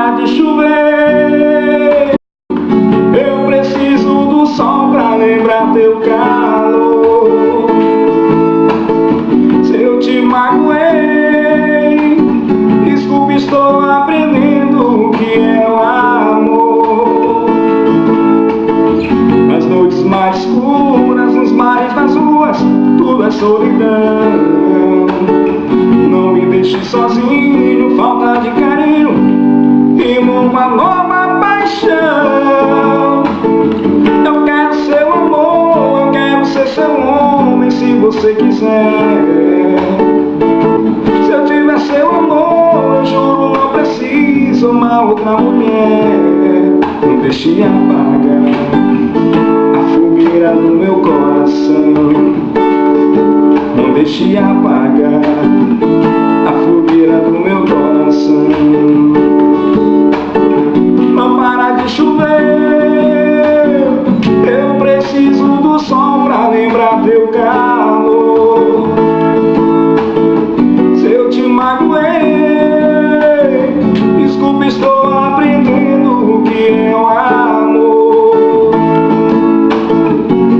parar de chover. Eu preciso do sol pra lembrar teu calor. Se eu te magoei, desculpe, estou aprendendo o que é o amor. Nas noites mais escuras, nos mares, nas ruas, tudo é solidão. Não me deixe sozinho, falta de carinho e uma nova paixão. Eu quero seu amor, eu quero ser seu homem, se você quiser. Se eu tiver seu amor, eu juro, não preciso uma outra mulher. Não deixe apagar a fogueira no meu coração. Não deixe apagar a fogueira do meu coração. Não para de chover, eu preciso do sol pra lembrar teu calor. Se eu te magoei, desculpe, estou aprendendo o que é o amor.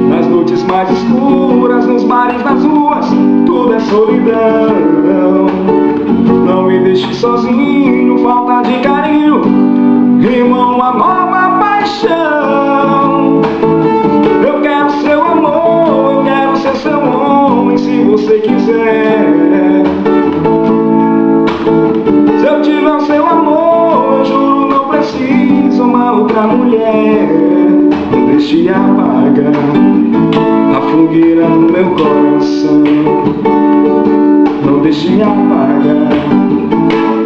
Nas noites mais escuras, nos bares, nas ruas, tudo é solidão. Não me deixe sozinho, falta de carinho rima uma nova paixão. Eu quero seu amor, eu quero ser seu homem, se você quiser. Se eu tiver o seu amor, eu juro, não preciso uma outra mulher. Não deixe apagar a fogueira no meu coração. Não deixe apagar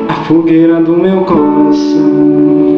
a fogueira do meu coração.